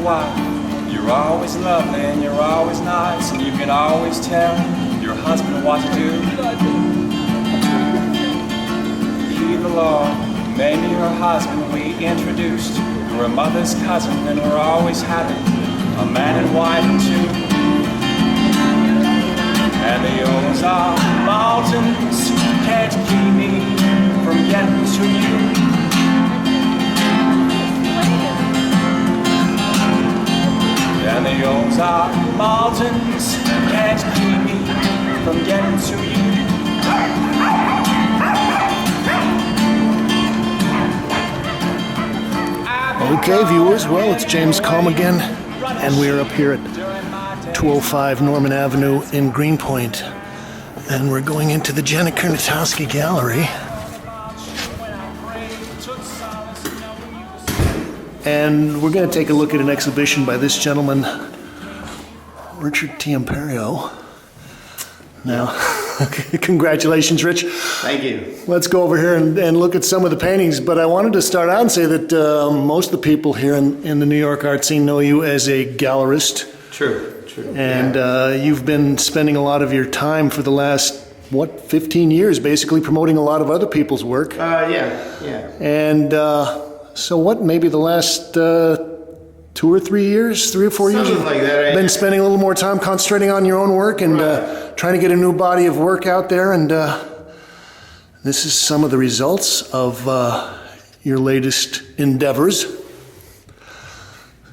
wife. You're always lovely and you're always nice, and you can always tell your husband what to do. He, the Lord, made me her husband. We introduced. We're a mother's cousin, and we're always happy, a man and wife and two. And the Ozark Mountains can't keep me from getting to you. And the Ozark Mountains can't keep me from getting to you. Okay, viewers, well, it's James Combe again, and we're up here at 205 Norman Avenue in Greenpoint, and we're going into the Kurnatowski Gallery. And we're going to take a look at an exhibition by this gentleman, Richard Timperio. Now, congratulations, Rich. Thank you. Let's go over here and look at some of the paintings, but I wanted to start out and say that most of the people here in the New York art scene know you as a gallerist. True. And you've been spending a lot of your time for the last, 15 years, basically promoting a lot of other people's work. Yeah. And so maybe the last 2 or 3 years, 3 or 4 years, Something like that. Been spending a little more time concentrating on your own work and trying to get a new body of work out there. And this is some of the results of your latest endeavors.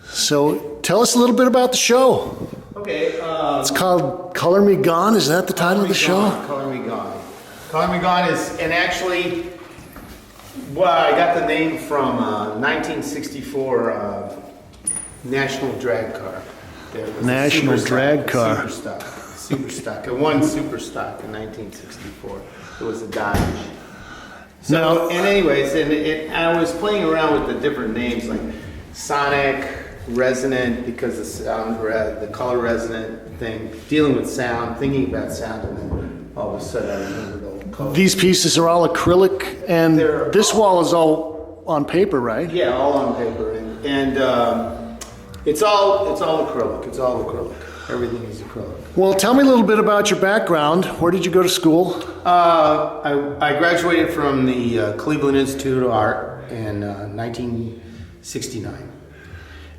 So tell us a little bit about the show. Okay. It's called Color Me Gone. Is that the title of the show? Color Me Gone. Color Me Gone is, and actually, well, I got the name from 1964 National Drag Car. National Drag Car. Super stock. It won Super Stock in 1964. It was a Dodge. So, and anyways, I was playing around with the different names like Sonic, Resonant, because the sound, the color resonant thing, dealing with sound, thinking about sound, and then all of a sudden I remembered all the colors. These pieces are all acrylic, and this wall is all on paper, right? Yeah, all on paper, and it's all acrylic. It's all acrylic. Everything is acrylic. Well, tell me a little bit about your background. Where did you go to school? I graduated from the Cleveland Institute of Art in 1969.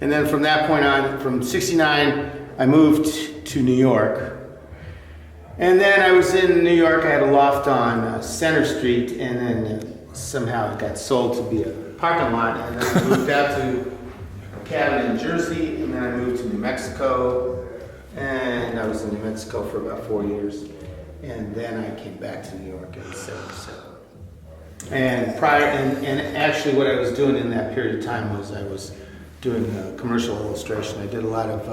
And then from that point on, from 69, I moved to New York. And then I was in New York. I had a loft on Center Street, and then somehow it got sold to be a parking lot. And then I moved out to a cabin in Jersey, and then I moved to New Mexico. And I was in New Mexico for about 4 years. And then I came back to New York in 77. And actually what I was doing in that period of time was I was doing commercial illustration. I did a lot of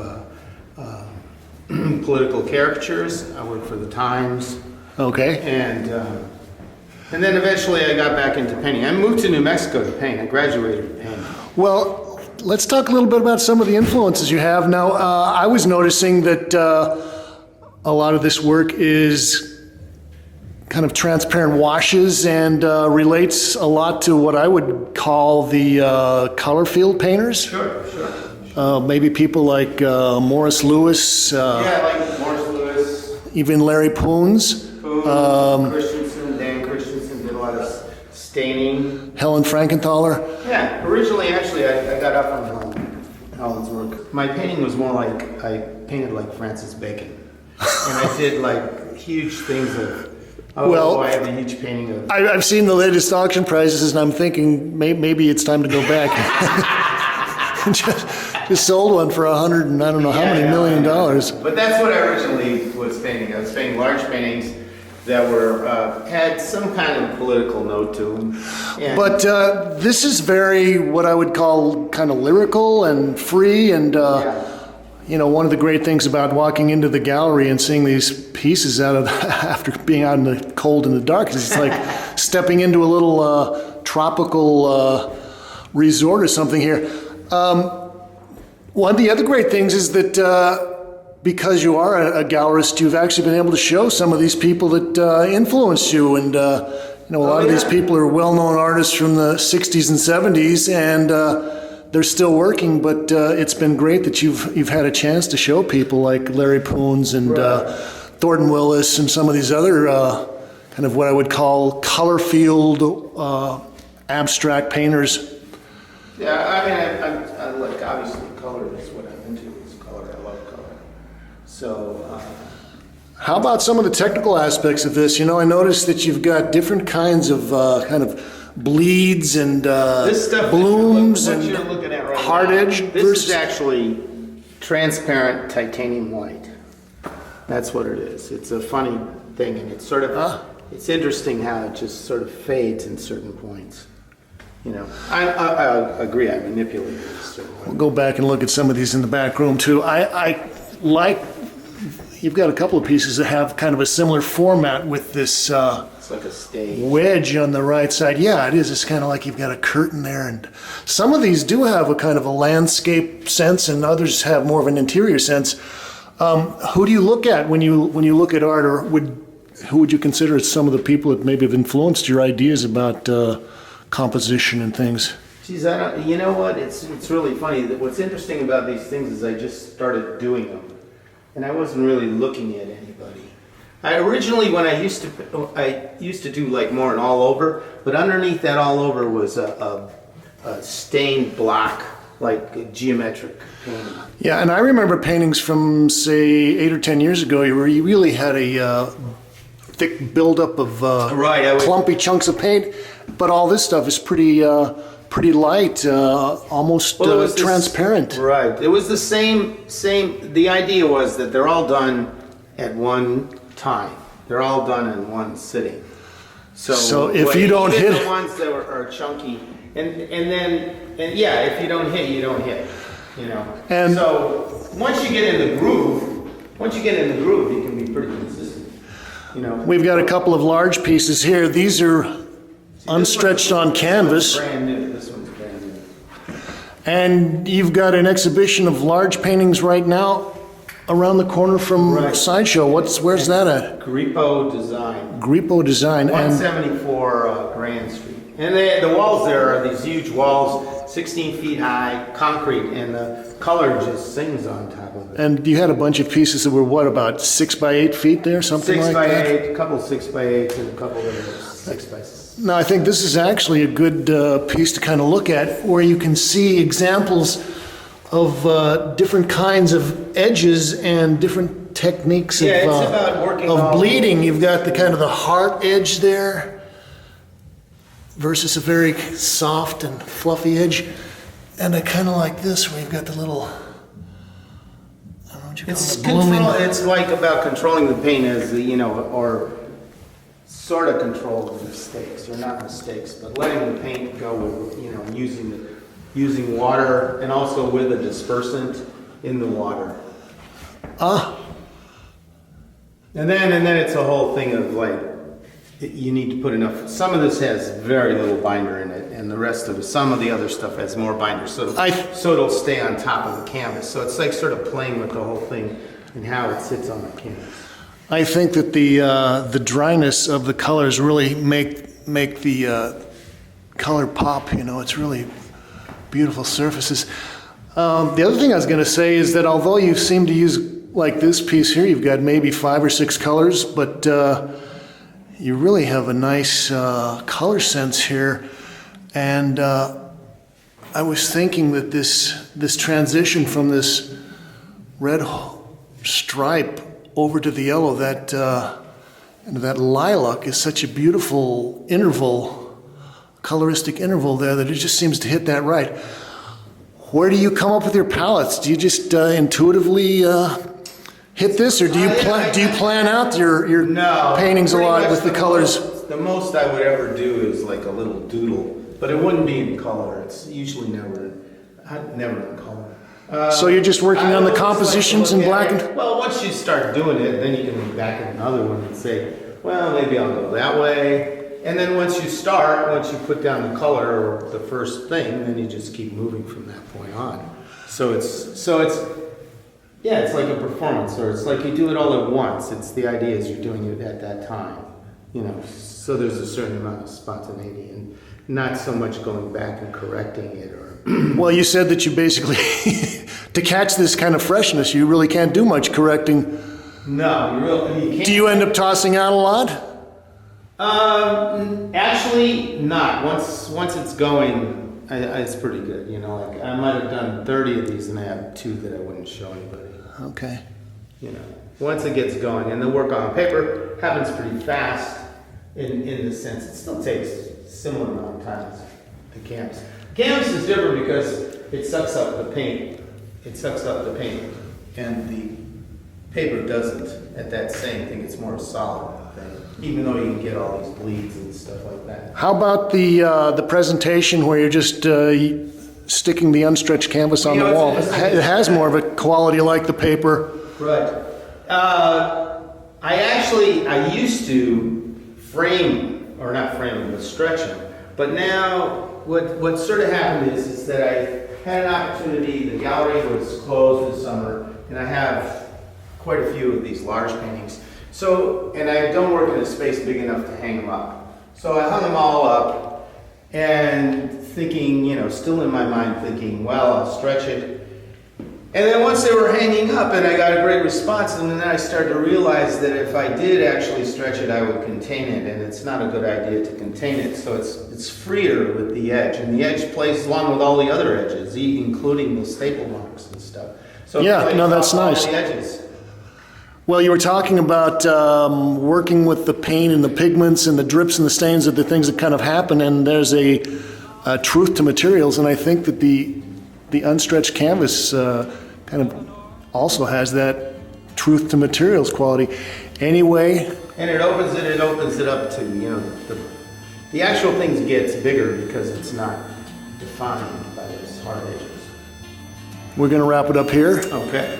political caricatures. I worked for the Times. Okay. And then eventually I got back into painting. I moved to New Mexico to paint. I graduated in painting. Well, let's talk a little bit about some of the influences you have. Now, I was noticing that a lot of this work is kind of transparent washes and relates a lot to what I would call the color field painters. Sure. Maybe people like Morris Lewis. Like Morris Lewis. Even Larry Poons. Dan Christensen did a lot of staining. Helen Frankenthaler. Yeah, originally, actually, I got up on Helen's work. My painting was more like, I painted like Francis Bacon. And I did like huge things of, I have a huge painting of... I've seen the latest auction prices, and I'm thinking maybe it's time to go back. just sold one for $100 and I don't know how many million dollars. But that's what I originally was painting. I was painting large paintings that were had some kind of political note to them. But this is very, what I would call kind of lyrical and free, and you know, one of the great things about walking into the gallery and seeing these pieces after being out in the cold and the dark is it's like stepping into a little tropical resort or something here. One of the other great things is that because you are a gallerist, you've actually been able to show some of these people that influenced you, and you know, a lot of these people are well-known artists from the 60s and 70s, and they're still working, but it's been great that you've had a chance to show people like Larry Poons and Thornton Willis and some of these other kind of what I would call color field abstract painters. Yeah, I mean, I like, obviously color is what I'm into, is color. I love color. So, how about some of the technical aspects of this? You know, I noticed that you've got different kinds of kind of bleeds and this stuff, blooms what and you're looking at right hard now, edge. This is actually transparent titanium white. That's what it is. It's a funny thing, and it's sort of, it's interesting how it just sort of fades in certain points. You know, I agree. I manipulate it. We'll go back and look at some of these in the back room too. I like, you've got a couple of pieces that have kind of a similar format with this it's like a stage wedge on the right side. Yeah, it is. It's kind of like you've got a curtain there, and some of these do have a kind of a landscape sense, and others have more of an interior sense. Who do you look at when you look at art, or who would you consider as some of the people that maybe have influenced your ideas about composition and things? Geez, you know what? It's really funny. That what's interesting about these things is I just started doing them, and I wasn't really looking at anybody. I originally, when I used to do like more an all over, but underneath that all over was a stained block, like a geometric painting. Yeah, and I remember paintings from say 8 or 10 years ago where you really had a thick buildup of clumpy chunks of paint, but all this stuff is pretty light, almost transparent. Right. It was the same. The idea was that they're all done at one time. They're all done in one sitting. So if you don't hit the ones that are chunky, and yeah, if you don't hit, you don't hit. You know. And so once you get in the groove, you can be pretty consistent. You know. We've got a couple of large pieces here. These are unstretched on canvas. Brand new. This one's brand new. And you've got an exhibition of large paintings right now around the corner from Sideshow. Where's that at? Grippo Design. Grippo Design. 174 Grand Street. And the walls there are these huge walls, 16 feet high, concrete, and the color just sings on top of it. And you had a bunch of pieces that were what, about 6 by 8 feet there, something like that? 6 by 8, a couple 6 by 8s, and a couple that are 6 by 6. Now, I think this is actually a good piece to kind of look at, where you can see examples of different kinds of edges and different techniques of bleeding. You've got the kind of the hard edge there versus a very soft and fluffy edge. And I kind of like this, where you've got the little, I don't know what you call it, it's like about controlling the paint as, or sort of control the mistakes, or not mistakes, but letting the paint go with, using water, and also with a dispersant in the water. And then it's a whole thing of like, you need to put enough. Some of this has very little binder in it, and the rest of it, some of the other stuff has more binder, so it'll stay on top of the canvas. So it's like sort of playing with the whole thing and how it sits on the canvas. I think that the dryness of the colors really make the color pop. It's really beautiful surfaces. The other thing I was going to say is that although you seem to use, like this piece here, you've got maybe 5 or 6 colors, but you really have a nice color sense here. And I was thinking that this transition from this red stripe over to the yellow, that lilac is such a beautiful interval, coloristic interval there, that it just seems to hit that right. Where do you come up with your palettes? Do you just intuitively hit this, or do you plan out your paintings a lot with the colors? The most I would ever do is like a little doodle, but it wouldn't be in color. It's usually never in color. So you're just working on the compositions in black and... Well, once you start doing it, then you can look back at another one and say, well, maybe I'll go that way. And then once you put down the color or the first thing, then you just keep moving from that point on. So it's like a performance, or it's like you do it all at once. It's the idea is you're doing it at that time, So there's a certain amount of spontaneity, not so much going back and correcting it or. Well, you said that you basically, to catch this kind of freshness, you really can't do much correcting. No, you can't. Do you end up tossing out a lot? Actually, not. Once it's going, it's pretty good. You know, like I might have done 30 of these, and I have 2 that I wouldn't show anybody. Okay. You know, once it gets going, and the work on paper happens pretty fast. In the sense, it still takes similar amount of time as the canvas. Canvas is different because it sucks up the paint. It sucks up the paint, and the paper doesn't. At that same thing, it's more solid thing. Even though you can get all these bleeds and stuff like that. How about the presentation where you're just sticking the unstretched canvas on the wall? It has more of a quality like the paper. Right. I used to frame, or not frame them, but stretch them. But now, what sort of happened is that I had an opportunity. The gallery was closed this summer, and I have quite a few of these large paintings. So, and I don't work in a space big enough to hang them up. So I hung them all up, and thinking, you know, still in my mind thinking, well, I'll stretch it. And then once they were hanging up and I got a great response, and then I started to realize that if I did actually stretch it, I would contain it, and it's not a good idea to contain it. So it's freer with the edge, and the edge plays along with all the other edges, including the staple marks and stuff. So Yeah, no, that's nice. all the edges. Well, you were talking about working with the paint and the pigments and the drips and the stains of the things that kind of happen, and there's a truth to materials, and I think that the unstretched canvas kind of also has that truth to materials quality. Anyway. And it opens it up to, you know, the actual things gets bigger because it's not defined by those hard edges. We're going to wrap it up here. Okay.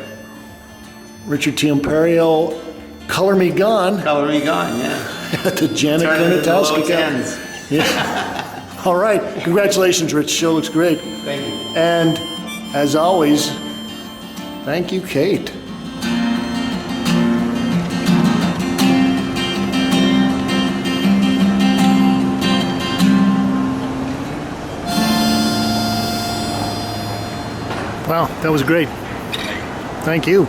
Richard Timperio, Color Me Gone. Color Me Gone, yeah. At the Janet Turn it into Kurnatowski low tens. Yeah. All right. Congratulations, Rich. Show looks great. Thank you. And as always, thank you, Kate. Wow, that was great. Thank you.